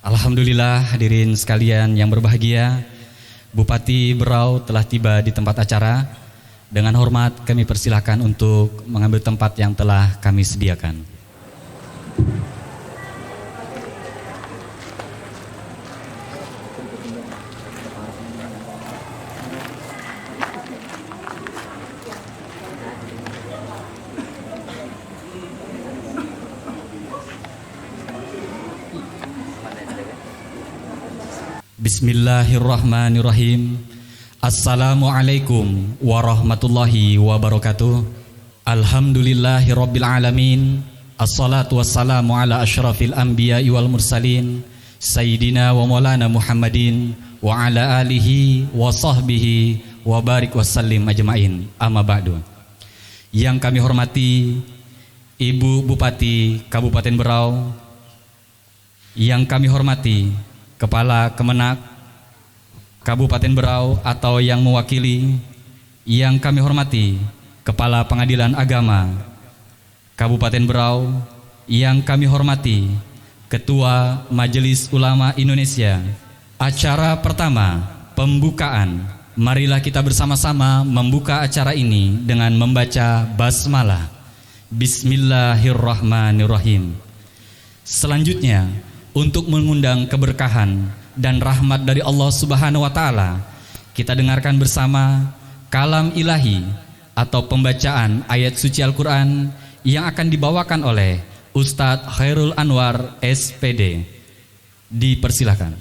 Alhamdulillah hadirin sekalian yang berbahagia, Bupati Berau telah tiba di tempat acara. Dengan hormat kami persilahkan untuk mengambil tempat yang telah kami sediakan. Bismillahirrahmanirrahim. Assalamualaikum warahmatullahi wabarakatuh. Alhamdulillahirabbil alamin. Assalatu wassalamu ala asyrafil anbiya'i wal mursalin sayyidina wa maulana Muhammadin wa ala alihi wa sahbihi wa barik wasallim ajmain. Amma ba'du. Yang kami hormati Ibu Bupati Kabupaten Berau, yang kami hormati Kepala Kemenak Kabupaten Berau atau yang mewakili, yang kami hormati Kepala Pengadilan Agama Kabupaten Berau, yang kami hormati Ketua Majelis Ulama Indonesia. Acara pertama, pembukaan. Marilah kita bersama-sama membuka acara ini dengan membaca basmalah. Bismillahirrahmanirrahim. Selanjutnya, untuk mengundang keberkahan dan rahmat dari Allah Subhanahu wa Ta'ala, kita dengarkan bersama kalam ilahi atau pembacaan ayat suci Al-Quran yang akan dibawakan oleh Ustadz Khairul Anwar SPD. Dipersilahkan.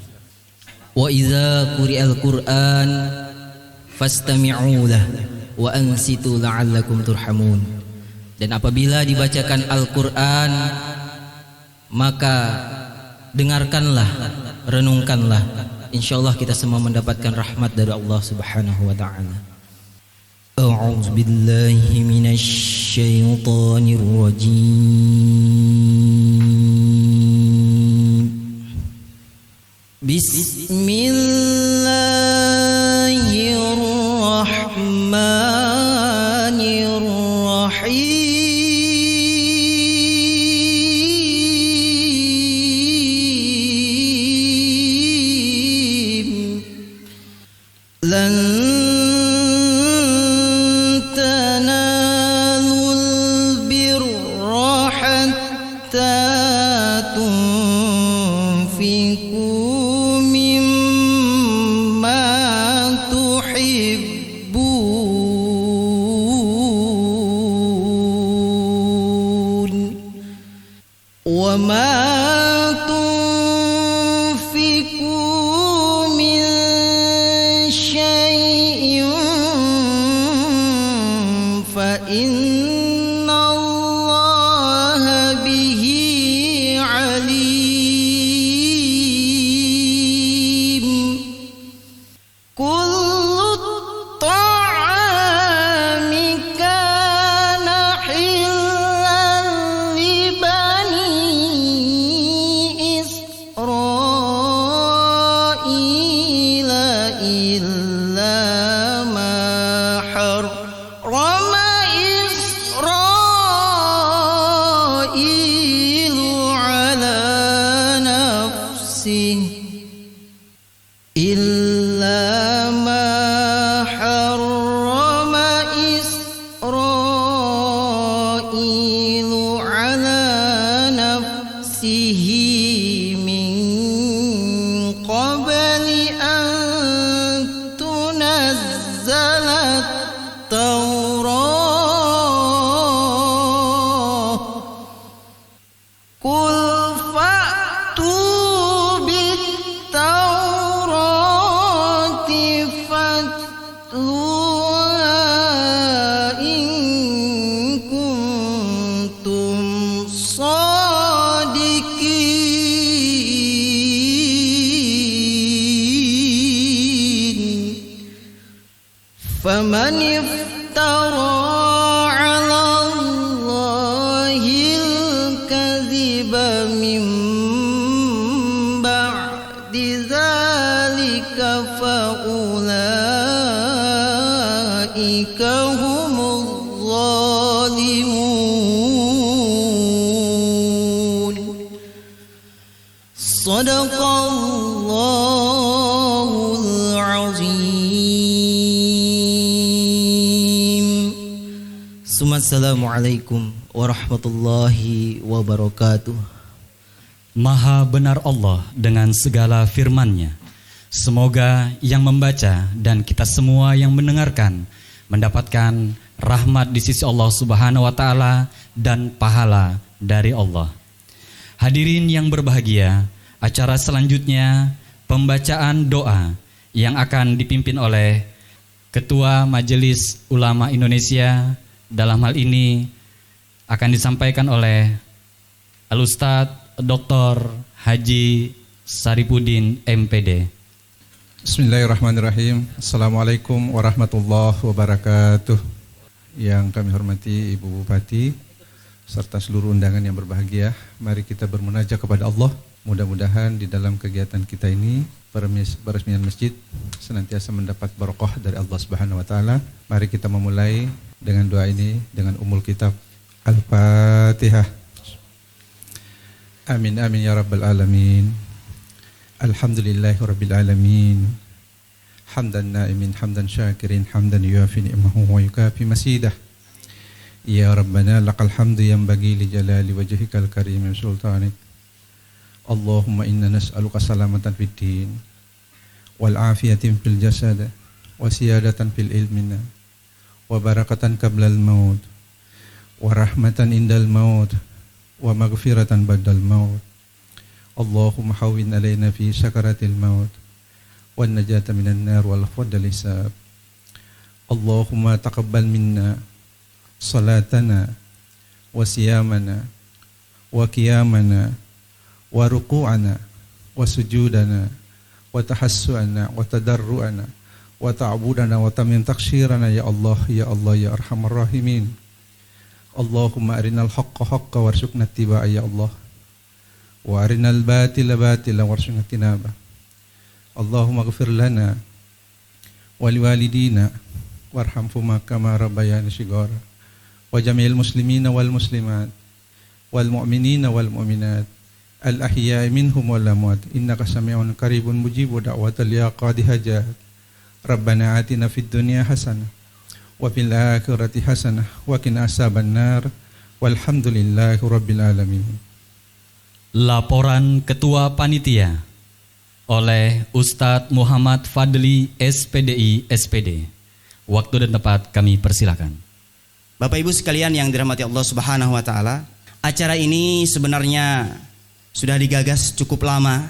Wa idza quri'al Qur'an fastami'u lahu wa ansitu la'allakum turhamun. Dan apabila dibacakan Al-Quran, maka dengarkanlah, renungkanlah. Insyaallah kita semua mendapatkan rahmat dari Allah Subhanahu wa taala. A'udzu billahi minasy syaithanir rajim. Bismillahirrahmanirrahim. Lan tanalul birra hatta tunfiqu mimma tuhibbun wa ma faman iftara 'ala Allahil kadhiba min ba'di dzalika fa ulaika humuz zalimun. Shadaqallahu Sadaqallahul azim. Assalamualaikum warahmatullahi wabarakatuh. Maha benar Allah dengan segala firman-Nya. Semoga yang membaca dan kita semua yang mendengarkan mendapatkan rahmat di sisi Allah Subhanahu wa taala dan pahala dari Allah. Hadirin yang berbahagia, acara selanjutnya pembacaan doa yang akan dipimpin oleh Ketua Majelis Ulama Indonesia. Dalam hal ini akan disampaikan oleh Al-Ustadz Dr. Haji Saripudin MPD. Bismillahirrahmanirrahim. Assalamualaikum warahmatullahi wabarakatuh. Yang kami hormati Ibu Bupati serta seluruh undangan yang berbahagia, mari kita bermunajat kepada Allah. Mudah-mudahan di dalam kegiatan kita ini peresmian masjid senantiasa mendapat barokah dari Allah Subhanahu wa taala. Mari kita memulai dengan doa ini dengan umul kitab Al-Fatihah. Amin amin ya rabbal alamin. Alhamdulillahi rabbil alamin. Hamdan na'imin hamdan syakirin hamdan yuafi ni'mahu wa yukafi masidah. Ya Rabbana lakal hamdu yanbaghi li jalali wajhikal karim sultanik. Allahumma inna nas'aluka salamatan fid din wal afiyatin fil jasad wa siyadatan fil ilmina wa barakatan qablal maut wa rahmatan indal maut wa maghfiratan ba'dal maut. Allahumma hawwin alaina fi sakaratil maut wan najata minan nar wal fadl hisab. Allahumma taqabbal minna salatana wa siyamana wa qiyamana wa ruku'ana wa sujudana wa tahassuana wa tadarruana wa ta'budana wa tamin takshirana ya Allah ya Allah ya arhamar rahimin. Allahumma arinal haqqa haqqa warzuqna ittiba'a ya Allah wa arinal batila batila warzuqna tinaba. Allahumma ighfir lana wa liwalidina warhamhuma kama rabbayani shighara wa jami'il muslimina wal muslimat wal mu'minina wal mu'minat al-ahya'i minhum wal amwat innaka sami'un qaribun mujibu da'watal ya qadi hajat. Rabbana atina fid dunya hasanah wa fil akhirati hasanah wa qina azabannar walhamdulillahi rabbil alamin. Laporan Ketua Panitia oleh Ustadz Muhammad Fadli SPDI SPD. Waktu dan tempat kami persilakan. Bapak Ibu sekalian yang dirahmati Allah Subhanahu wa taala, acara ini sebenarnya sudah digagas cukup lama,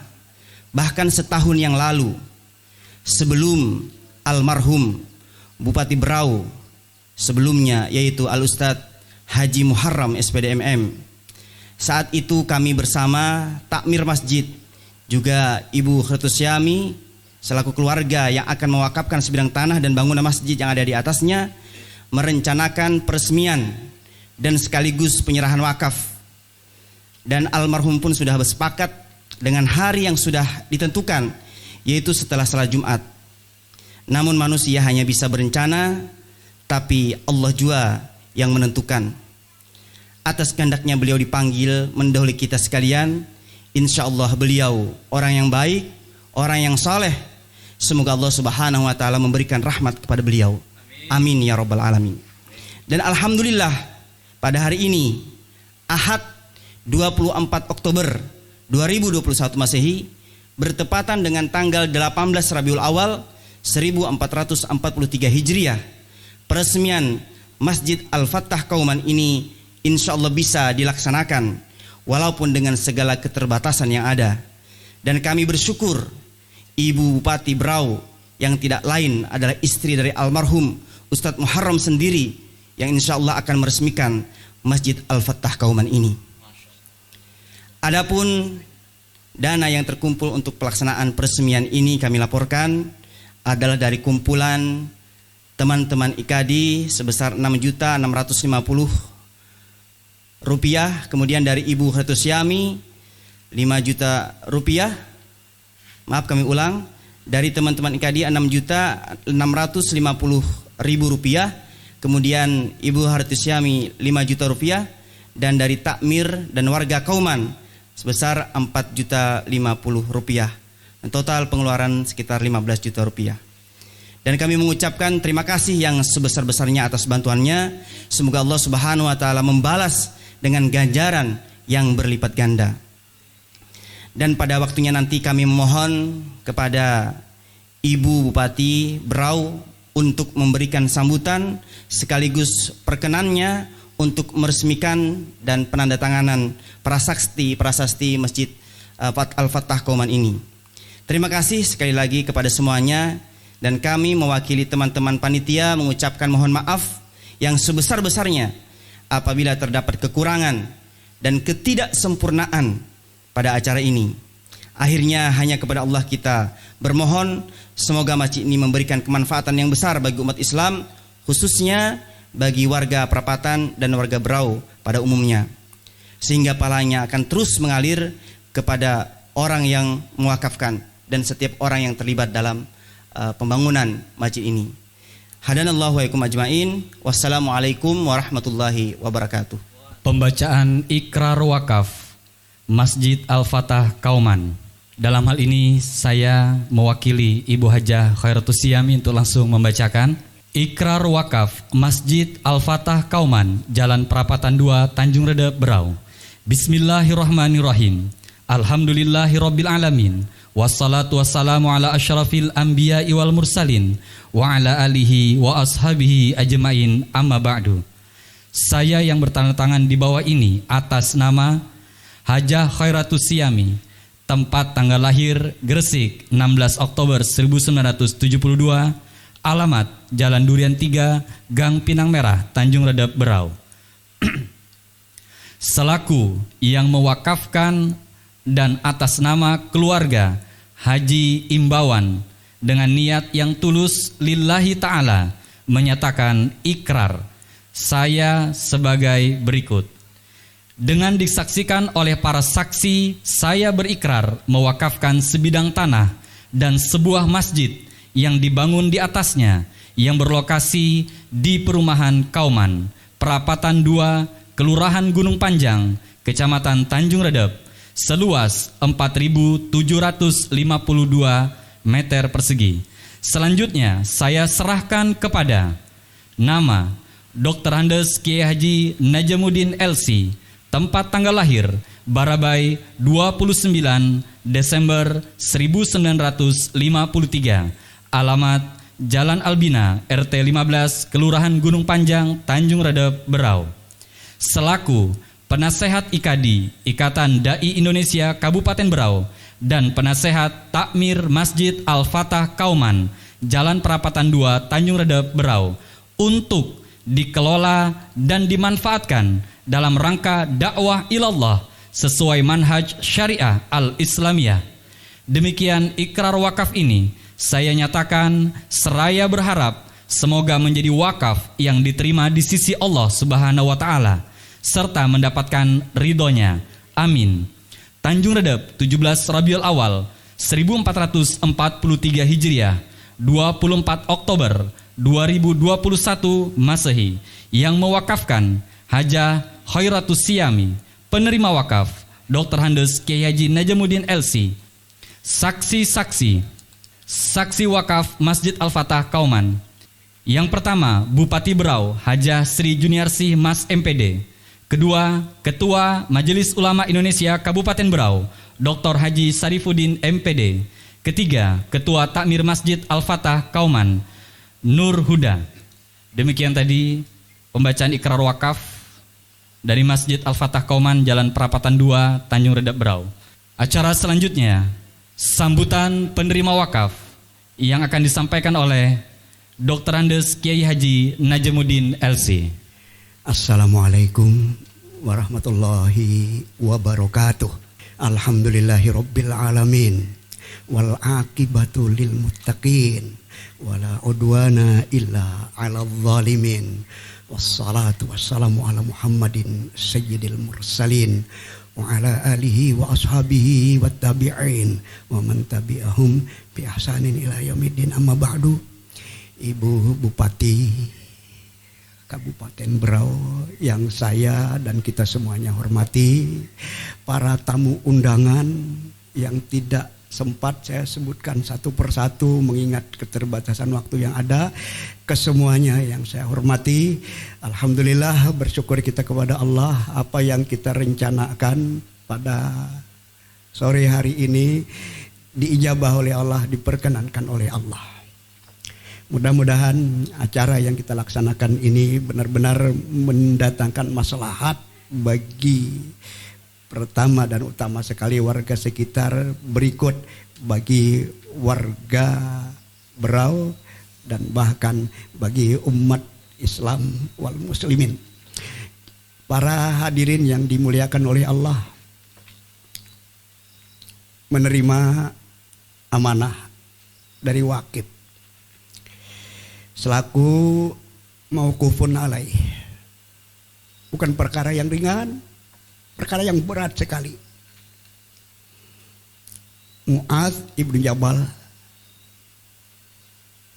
bahkan setahun yang lalu, sebelum almarhum Bupati Berau sebelumnya, yaitu Al-Ustadz Haji Muharram SPDMM. Saat itu kami bersama takmir masjid, juga Ibu Khairtus Syami selaku keluarga yang akan mewakafkan sebidang tanah dan bangunan masjid yang ada di atasnya, merencanakan peresmian dan sekaligus penyerahan wakaf. Dan almarhum pun sudah bersepakat dengan hari yang sudah ditentukan, yaitu setelah salat Jumat. Namun manusia hanya bisa berencana, tapi Allah juga yang menentukan. Atas kehendaknya beliau dipanggil mendahului kita sekalian. Insya Allah beliau orang yang baik, orang yang saleh. Semoga Allah Subhanahu wa taala memberikan rahmat kepada beliau. Amin ya rabbal alamin. Dan alhamdulillah pada hari ini Ahad 24 Oktober 2021 Masehi bertepatan dengan tanggal 18 Rabiul Awal 1443 Hijriah, peresmian Masjid Al-Fattah Kauman ini insya Allah bisa dilaksanakan walaupun dengan segala keterbatasan yang ada. Dan kami bersyukur Ibu Bupati Berau yang tidak lain adalah istri dari almarhum Ustadz Muharram sendiri yang insya Allah akan meresmikan Masjid Al-Fattah Kauman ini. Adapun dana yang terkumpul untuk pelaksanaan peresmian ini kami laporkan adalah dari kumpulan teman-teman IKADI sebesar 6.650.000 rupiah, kemudian dari Ibu Khairtus Syami 5 juta rupiah. Maaf kami ulang, dari teman-teman IKADI 6.650.000 rupiah, kemudian Ibu Khairtus Syami 5 juta rupiah, dan dari takmir dan warga Kauman sebesar 4.050.000 rupiah. Dan total pengeluaran sekitar 15 juta rupiah. Dan kami mengucapkan terima kasih yang sebesar-besarnya atas bantuannya. Semoga Allah Subhanahu wa taala membalas dengan ganjaran yang berlipat ganda. Dan pada waktunya nanti kami memohon kepada Ibu Bupati Berau untuk memberikan sambutan sekaligus perkenannya untuk meresmikan dan penandatanganan prasasti Masjid Al-Fatah Kauman ini. Terima kasih sekali lagi kepada semuanya, dan kami mewakili teman-teman panitia mengucapkan mohon maaf yang sebesar-besarnya apabila terdapat kekurangan dan ketidaksempurnaan pada acara ini. Akhirnya hanya kepada Allah kita bermohon, semoga masjid ini memberikan kemanfaatan yang besar bagi umat Islam, khususnya bagi warga Perapatan dan warga Berau pada umumnya, sehingga pahalanya akan terus mengalir kepada orang yang mewakafkan dan setiap orang yang terlibat dalam pembangunan masjid ini. Hadanallahu wa ikum ajmain. Wassalamualaikum warahmatullahi wabarakatuh. Pembacaan ikrar wakaf Masjid Al-Fatah Kauman. Dalam hal ini saya mewakili Ibu Hajah Khairatus Siami untuk langsung membacakan ikrar wakaf Masjid Al-Fatah Kauman, Jalan Perapatan 2, Tanjung Redep, Berau. Bismillahirrahmanirrahim. Alhamdulillahirabbil alamin. Wassalatu wassalamu ala asyrafil anbiya'i wal mursalin wa ala alihi wa ashabihi ajmain, amma ba'du. Saya yang bertanda tangan di bawah ini atas nama Hajah Khairatus Siami, tempat tanggal lahir Gresik 16 Oktober 1972, alamat Jalan Durian 3, Gang Pinang Merah, Tanjung Redep, Berau. Selaku yang mewakafkan dan atas nama keluarga Haji Imbawan dengan niat yang tulus lillahi ta'ala menyatakan ikrar saya sebagai berikut. Dengan disaksikan oleh para saksi, saya berikrar mewakafkan sebidang tanah dan sebuah masjid yang dibangun di atasnya yang berlokasi di Perumahan Kauman, Perapatan 2, Kelurahan Gunung Panjang, Kecamatan Tanjung Redep, seluas 4.752 meter persegi. Selanjutnya saya serahkan kepada nama Dr. Andes Kiai Haji Najamuddin LC, tempat tanggal lahir Barabai 29 Desember 1953, alamat Jalan Albina RT 15 Kelurahan Gunung Panjang, Tanjung Redep, Berau, selaku penasehat IKADI Ikatan Dai Indonesia Kabupaten Berau dan penasehat Takmir Masjid Al-Fatah Kauman, Jalan Perapatan 2, Tanjung Redep, Berau, untuk dikelola dan dimanfaatkan dalam rangka dakwah ilallah sesuai manhaj syariah al-Islamiyah. Demikian ikrar wakaf ini saya nyatakan seraya berharap semoga menjadi wakaf yang diterima di sisi Allah Subhanahu wa taala serta mendapatkan ridhonya. Amin. Tanjung Redep, 17 Rabiul Awal 1443 Hijriah, 24 Oktober 2021 Masehi, yang mewakafkan Hajah Khairatus Siami, penerima wakaf Dr. Andes Kiai Haji Najamuddin LC. Saksi-saksi wakaf Masjid Al-Fatah Kauman. Yang pertama, Bupati Berau Hajah Sri Juniarsih Mas MPD. Kedua, Ketua Majelis Ulama Indonesia Kabupaten Berau Dr. Haji Sarifuddin MPD. Ketiga, Ketua Takmir Masjid Al-Fatah Kauman Nur Huda. Demikian tadi pembacaan ikrar wakaf dari Masjid Al-Fatah Kauman, Jalan Perapatan 2, Tanjung Redep, Berau. Acara selanjutnya sambutan penerima wakaf yang akan disampaikan oleh Dr. Andes Kiai Haji Najamuddin LC. Assalamualaikum warahmatullahi wabarakatuh. Alhamdulillahi rabbil alamin. Wal aqibatu lil muttaqin. Wala udwana illa ala zalimin. Wassalatu wassalamu ala Muhammadin sayyidil mursalin. Wa ala alihi wa ashabihi wa tabi'in. Wa man tabi'ahum bi ihsanin ila yaumiddin, amma ba'du. Ibu Bupati Kabupaten Berau yang saya dan kita semuanya hormati, para tamu undangan yang tidak sempat saya sebutkan satu persatu mengingat keterbatasan waktu yang ada, kesemuanya yang saya hormati. Alhamdulillah, bersyukur kita kepada Allah, apa yang kita rencanakan pada sore hari ini diijabah oleh Allah, diperkenankan oleh Allah. Mudah-mudahan acara yang kita laksanakan ini benar-benar mendatangkan maslahat bagi pertama dan utama sekali warga sekitar, berikut bagi warga Berau, dan bahkan bagi umat Islam wal muslimin. Para hadirin yang dimuliakan oleh Allah, menerima amanah dari wakil selaku mauqufun alaih bukan perkara yang ringan, perkara yang berat sekali. Mu'adz ibnu Jabal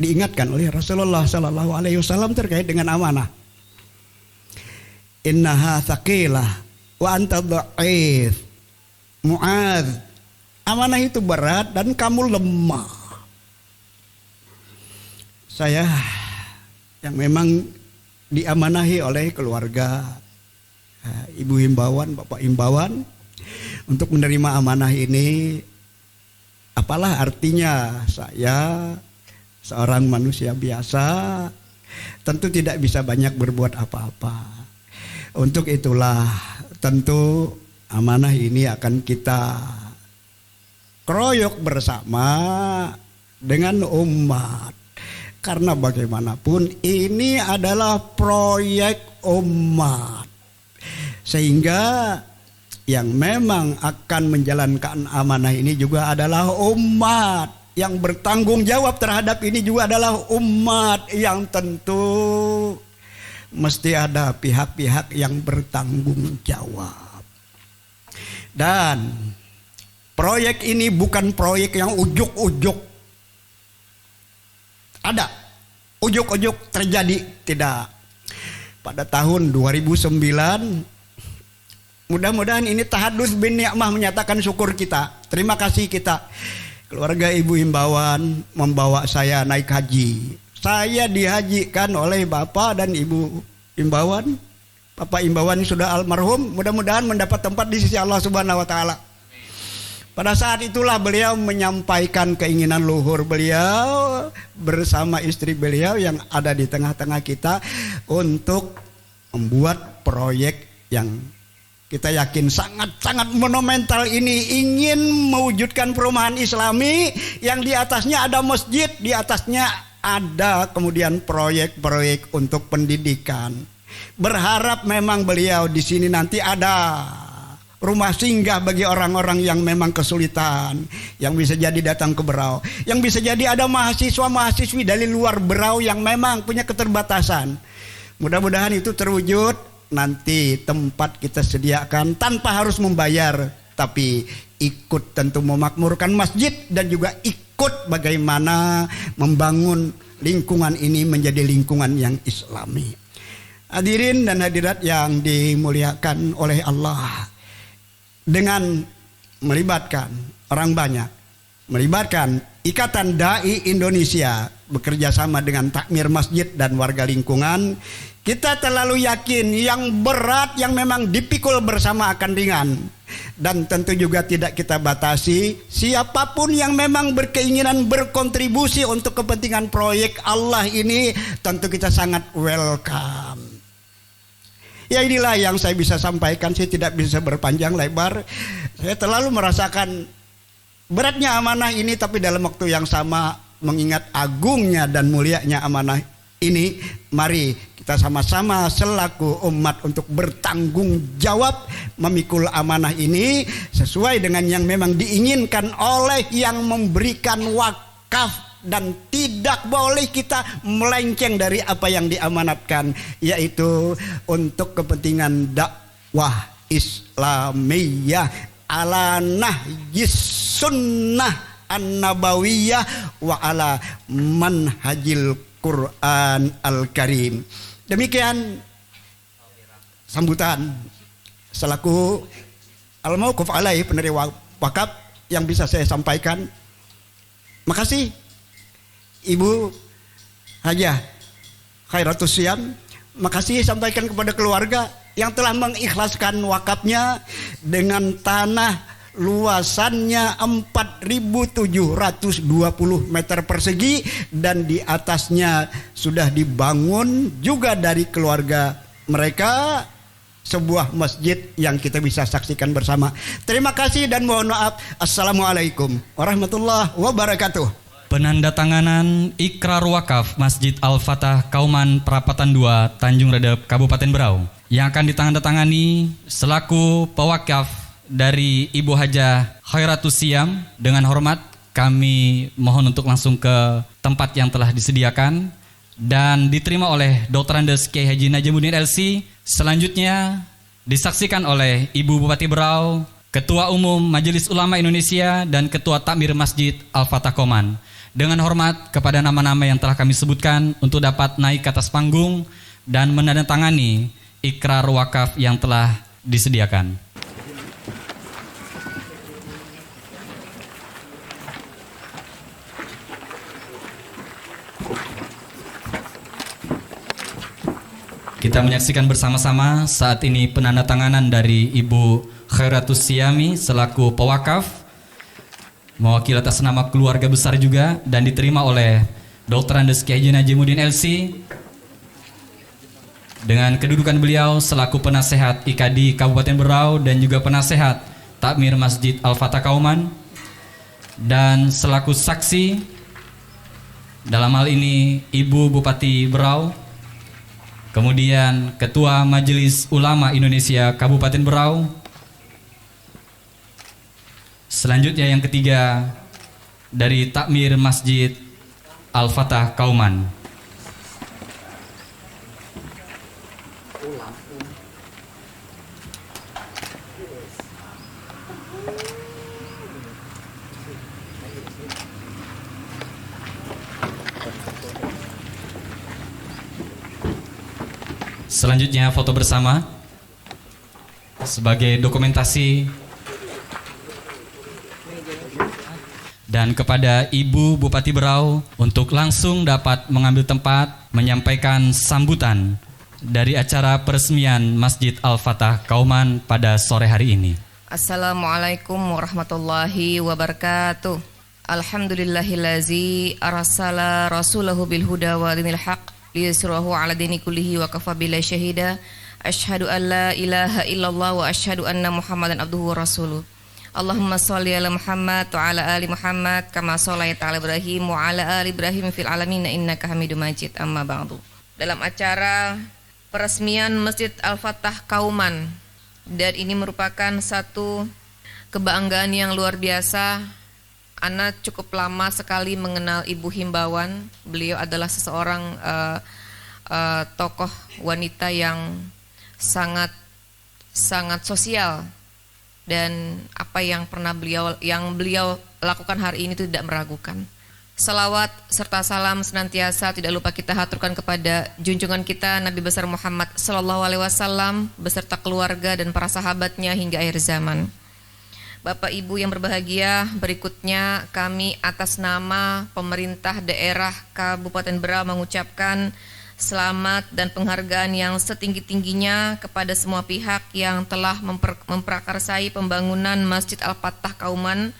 diingatkan oleh Rasulullah Sallallahu Alaihi Wasallam terkait dengan amanah. Innaha tsaqilah wa anta dha'if. Mu'adz, amanah itu berat dan kamu lemah. Saya yang memang diamanahi oleh keluarga, ibu himbauan, bapak himbauan untuk menerima amanah ini. Apalah artinya saya seorang manusia biasa, tentu tidak bisa banyak berbuat apa-apa. Untuk itulah tentu amanah ini akan kita keroyok bersama dengan umat. Karena bagaimanapun ini adalah proyek umat. Sehingga yang memang akan menjalankan amanah ini juga adalah umat. Yang bertanggung jawab terhadap ini juga adalah umat, yang tentu mesti ada pihak-pihak yang bertanggung jawab. Dan proyek ini bukan proyek yang ujuk-ujuk. Ada ujuk-ujuk terjadi, tidak. Pada tahun 2009, mudah-mudahan ini tahadus bin ni'mah, menyatakan syukur kita, terima kasih kita. Keluarga ibu himbauan membawa saya naik haji. Saya dihajikan oleh bapak dan ibu himbauan. Bapak himbauan sudah almarhum, mudah-mudahan mendapat tempat di sisi Allah Subhanahu wa taala. Pada saat itulah beliau menyampaikan keinginan luhur beliau bersama istri beliau yang ada di tengah-tengah kita untuk membuat proyek yang kita yakin sangat-sangat monumental ini, ingin mewujudkan perumahan Islami yang di atasnya ada masjid, di atasnya ada kemudian proyek-proyek untuk pendidikan. Berharap memang beliau di sini nanti ada rumah singgah bagi orang-orang yang memang kesulitan, yang bisa jadi datang ke Berau, yang bisa jadi ada mahasiswa-mahasiswi dari luar Berau yang memang punya keterbatasan. Mudah-mudahan itu terwujud. Nanti tempat kita sediakan tanpa harus membayar, tapi ikut tentu memakmurkan masjid dan juga ikut bagaimana membangun lingkungan ini menjadi lingkungan yang Islami. Hadirin dan hadirat yang dimuliakan oleh Allah, dengan melibatkan orang banyak, melibatkan Ikatan Dai Indonesia bekerja sama dengan takmir masjid dan warga lingkungan, kita terlalu yakin yang berat yang memang dipikul bersama akan ringan. Dan tentu juga tidak kita batasi, siapapun yang memang berkeinginan berkontribusi untuk kepentingan proyek Allah ini, tentu kita sangat welcome. Ya, inilah yang saya bisa sampaikan. Saya tidak bisa berpanjang lebar. Saya terlalu merasakan beratnya amanah ini, tapi dalam waktu yang sama mengingat agungnya dan mulianya amanah ini, mari kita sama-sama selaku umat untuk bertanggung jawab memikul amanah ini sesuai dengan yang memang diinginkan oleh yang memberikan wakaf. Dan tidak boleh kita melenceng dari apa yang diamanatkan, yaitu untuk kepentingan dakwah Islamiyah ala nahjis sunnah an-nabawiyah wa ala manhajil Quran al-Karim. Demikian sambutan selaku al-mauquf alaih penerima wakaf yang bisa saya sampaikan. Makasih Ibu Hajah Khairatus Siam. Makasih sampaikan kepada keluarga yang telah mengikhlaskan wakafnya dengan tanah luasannya 4.720 meter persegi dan di atasnya sudah dibangun juga dari keluarga mereka sebuah masjid yang kita bisa saksikan bersama. Terima kasih dan mohon maaf. Assalamualaikum warahmatullahi wabarakatuh. Penandatanganan Ikrar Wakaf Masjid Al-Fatah Kauman Perapatan 2 Tanjung Redep Kabupaten Berau yang akan ditandatangani selaku pewakaf dari Ibu Hajah Khairatus Siam. Dengan hormat kami mohon untuk langsung ke tempat yang telah disediakan dan diterima oleh Dr. Andes Kiai Haji Najamuddin LC. Selanjutnya disaksikan oleh Ibu Bupati Berau, Ketua Umum Majelis Ulama Indonesia dan Ketua Takmir Masjid Al-Fatah Kauman. Dengan hormat kepada nama-nama yang telah kami sebutkan untuk dapat naik ke atas panggung dan menandatangani ikrar wakaf yang telah disediakan. Kita menyaksikan bersama-sama saat ini penandatanganan dari Ibu Khairatus Siami selaku pewakaf mewakili atas nama keluarga besar juga dan diterima oleh Dr. Andes Kiai Haji Najamuddin LC dengan kedudukan beliau selaku penasehat IKADI Kabupaten Berau dan juga penasehat Takmir Masjid Al-Fatah Kauman dan selaku saksi dalam hal ini Ibu Bupati Berau, kemudian Ketua Majelis Ulama Indonesia Kabupaten Berau. Selanjutnya yang ketiga dari Takmir Masjid Al-Fatah Kauman. Selanjutnya foto bersama sebagai dokumentasi. Dan kepada Ibu Bupati Berau untuk langsung dapat mengambil tempat menyampaikan sambutan dari acara peresmian Masjid Al-Fatah Kauman pada sore hari ini. Assalamualaikum warahmatullahi wabarakatuh. Alhamdulillahillazi arsala rasulahu bil huda wa dinil haq liyusrahu ala dini kullihi wa kafa billahi syahida. Asyhadu an la ilaha illallah wa asyhadu anna Muhammadan abduhu wa rasuluh. Allahumma sholli ala Muhammad wa ala ali Muhammad kama shallaita ala Ibrahim wa ala ali Ibrahim fil alamin innaka Hamidum Majid. Amma ba'du. Dalam acara peresmian Masjid Al-Fatah Kauman, dan ini merupakan satu kebanggaan yang luar biasa. Ana cukup lama sekali mengenal Ibu Himbauan. Beliau adalah seseorang tokoh wanita yang sangat sosial. Dan apa yang pernah beliau lakukan hari ini itu tidak meragukan. Salawat serta salam senantiasa tidak lupa kita haturkan kepada junjungan kita Nabi besar Muhammad sallallahu alaihi wasallam beserta keluarga dan para sahabatnya hingga akhir zaman. Bapak Ibu yang berbahagia, berikutnya kami atas nama pemerintah daerah Kabupaten Berau mengucapkan selamat dan penghargaan yang setinggi-tingginya kepada semua pihak yang telah memprakarsai pembangunan Masjid Al-Fatah Kauman.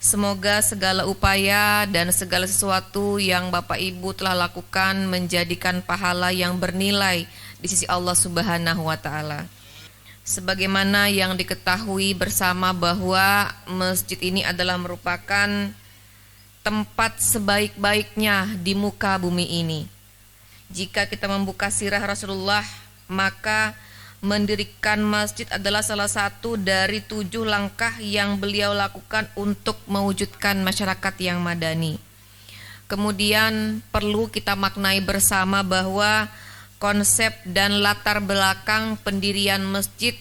Semoga segala upaya dan segala sesuatu yang Bapak Ibu telah lakukan menjadikan pahala yang bernilai di sisi Allah Subhanahu wa Ta'ala. Sebagaimana yang diketahui bersama bahwa masjid ini adalah merupakan tempat sebaik-baiknya di muka bumi ini. Jika kita membuka sirah Rasulullah, maka mendirikan masjid adalah salah satu dari 7 langkah yang beliau lakukan untuk mewujudkan masyarakat yang madani. Kemudian perlu kita maknai bersama bahwa konsep dan latar belakang pendirian masjid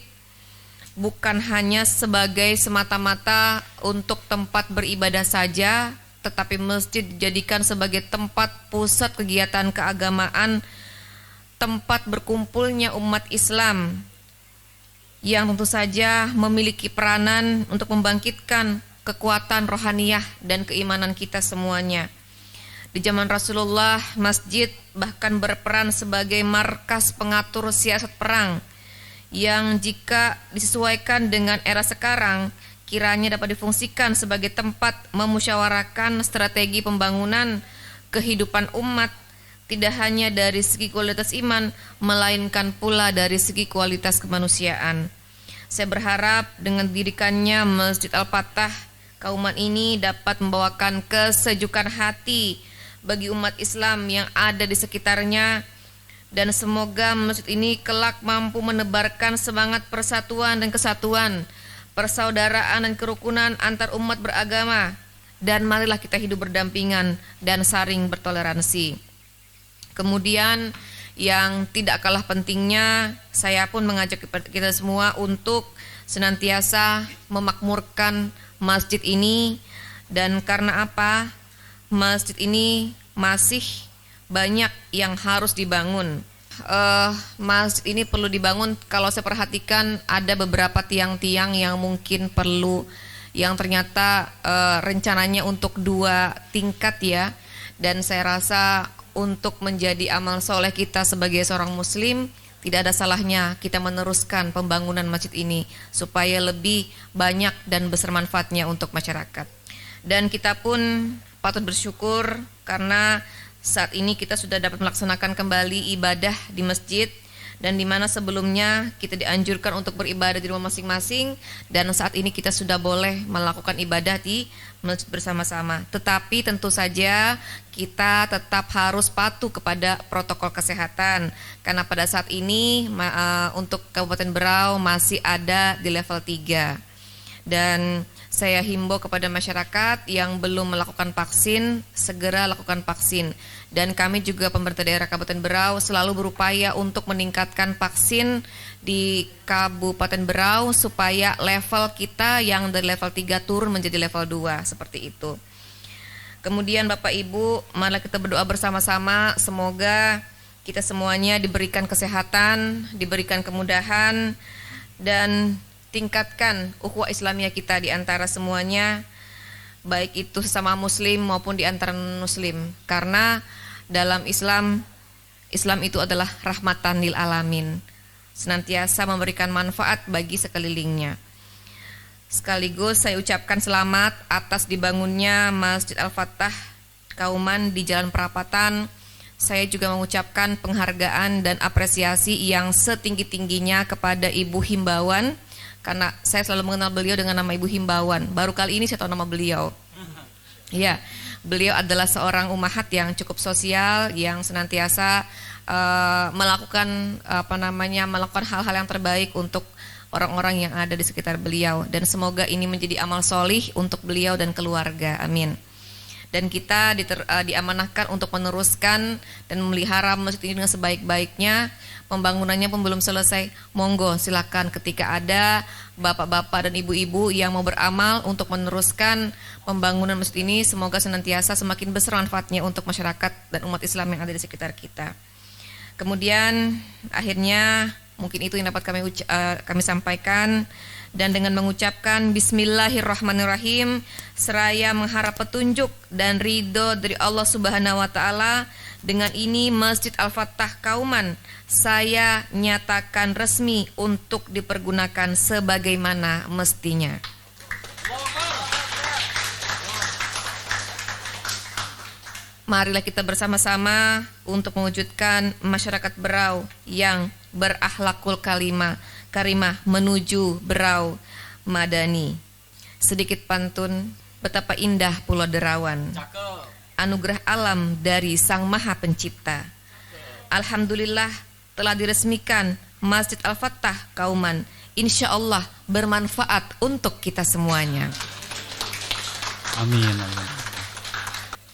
bukan hanya sebagai semata-mata untuk tempat beribadah saja, tetapi masjid dijadikan sebagai tempat pusat kegiatan keagamaan tempat berkumpulnya umat Islam yang tentu saja memiliki peranan untuk membangkitkan kekuatan rohaniyah dan keimanan kita semuanya. Di zaman Rasulullah, masjid bahkan berperan sebagai markas pengatur siasat perang yang jika disesuaikan dengan era sekarang kiranya dapat difungsikan sebagai tempat memusyawarahkan strategi pembangunan kehidupan umat, tidak hanya dari segi kualitas iman, melainkan pula dari segi kualitas kemanusiaan. Saya berharap dengan didirikannya Masjid Al-Fatah, kauman ini dapat membawakan kesejukan hati bagi umat Islam yang ada di sekitarnya, dan semoga masjid ini kelak mampu menebarkan semangat persatuan dan kesatuan, persaudaraan dan kerukunan antar umat beragama, dan marilah kita hidup berdampingan dan saling bertoleransi. Kemudian yang tidak kalah pentingnya, saya pun mengajak kita semua untuk senantiasa memakmurkan masjid ini. Dan karena apa? Masjid ini masih banyak yang harus dibangun. Masjid ini perlu dibangun. Kalau saya perhatikan ada beberapa tiang-tiang yang mungkin perlu, yang ternyata rencananya untuk 2 tingkat ya. Dan saya rasa untuk menjadi amal soleh kita sebagai seorang muslim, tidak ada salahnya kita meneruskan pembangunan masjid ini supaya lebih banyak dan besar manfaatnya untuk masyarakat. Dan kita pun patut bersyukur karena saat ini kita sudah dapat melaksanakan kembali ibadah di masjid, dan di mana sebelumnya kita dianjurkan untuk beribadah di rumah masing-masing, dan saat ini kita sudah boleh melakukan ibadah di masjid bersama-sama. Tetapi tentu saja kita tetap harus patuh kepada protokol kesehatan, karena pada saat ini untuk Kabupaten Berau masih ada di level 3. Dan saya himbau kepada masyarakat yang belum melakukan vaksin, segera lakukan vaksin. Dan kami juga pemerintah daerah Kabupaten Berau selalu berupaya untuk meningkatkan vaksin di Kabupaten Berau supaya level kita yang dari level 3 turun menjadi level 2, seperti itu. Kemudian Bapak Ibu, marilah kita berdoa bersama-sama semoga kita semuanya diberikan kesehatan, diberikan kemudahan, dan tingkatkan ukhuwah Islamiyah kita di antara semuanya, baik itu sesama muslim maupun di antara non-muslim. Karena dalam Islam itu adalah rahmatan lil alamin, senantiasa memberikan manfaat bagi sekelilingnya. Sekaligus saya ucapkan selamat atas dibangunnya Masjid Al-Fatah Kauman di Jalan Perapatan. Saya juga mengucapkan penghargaan dan apresiasi yang setinggi-tingginya kepada Ibu Himbauan, karena saya selalu mengenal beliau dengan nama Ibu Himbauan. Baru kali ini saya tahu nama beliau. Ya, beliau adalah seorang umahat yang cukup sosial, yang senantiasa melakukan melakukan hal-hal yang terbaik untuk orang-orang yang ada di sekitar beliau, dan semoga ini menjadi amal solih untuk beliau dan keluarga. Amin. Dan kita diamanahkan untuk meneruskan dan memelihara masjid ini dengan sebaik-baiknya. Pembangunannya pun belum selesai. Monggo silakan ketika ada bapak-bapak dan ibu-ibu yang mau beramal untuk meneruskan pembangunan masjid ini, semoga senantiasa semakin besar manfaatnya untuk masyarakat dan umat Islam yang ada di sekitar kita. Kemudian akhirnya mungkin itu yang dapat kami sampaikan. Dan dengan mengucapkan Bismillahirrahmanirrahim, seraya mengharap petunjuk dan ridho dari Allah Subhanahu wa Ta'ala, dengan ini Masjid Al-Fatah Kauman saya nyatakan resmi untuk dipergunakan sebagaimana mestinya. Marilah kita bersama-sama untuk mewujudkan masyarakat Berau yang berakhlakul karimah menuju Berau Madani. Sedikit pantun, betapa indah Pulau Derawan, anugerah alam dari Sang Maha Pencipta. Alhamdulillah telah diresmikan Masjid Al-Fatah Kauman. Insya Allah bermanfaat untuk kita semuanya. Amin.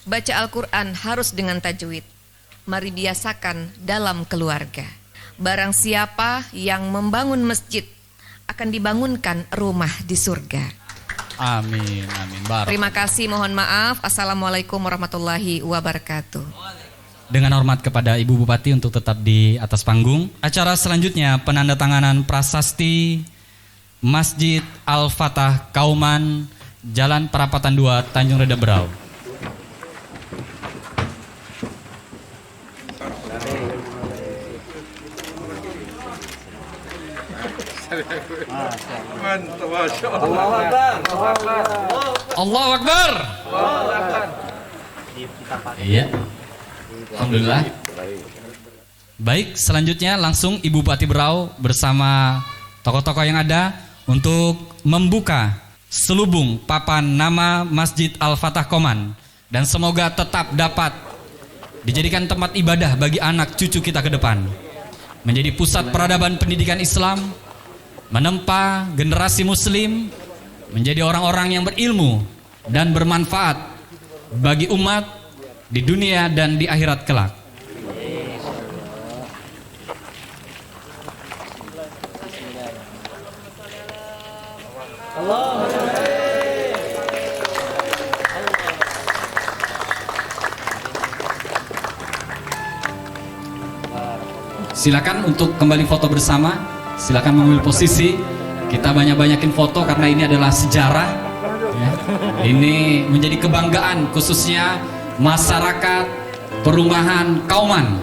Baca Al-Quran harus dengan tajwid. Mari biasakan dalam keluarga. Barang siapa yang membangun masjid, akan dibangunkan rumah di surga. Amin, amin. Barak. Terima kasih, mohon maaf. Assalamualaikum warahmatullahi wabarakatuh. dengan hormat kepada Ibu Bupati untuk tetap di atas panggung. Acara selanjutnya penandatanganan prasasti Masjid Al-Fatah Kauman, Jalan Perapatan 2, Tanjung Reda Berau. Allahu Akbar. Iya. Alhamdulillah. Baik, selanjutnya langsung Ibu Bupati Berau bersama tokoh-tokoh yang ada untuk membuka selubung papan nama Masjid Al-Fatah Kauman, dan semoga tetap dapat dijadikan tempat ibadah bagi anak cucu kita ke depan, menjadi pusat peradaban pendidikan Islam, menempa generasi muslim menjadi orang-orang yang berilmu dan bermanfaat bagi umat di dunia dan di akhirat kelak. Silakan untuk kembali foto bersama. Silakan mengambil posisi. Kita banyak-banyakin foto karena ini adalah sejarah. Ya. Ini menjadi kebanggaan khususnya masyarakat perumahan Kauman.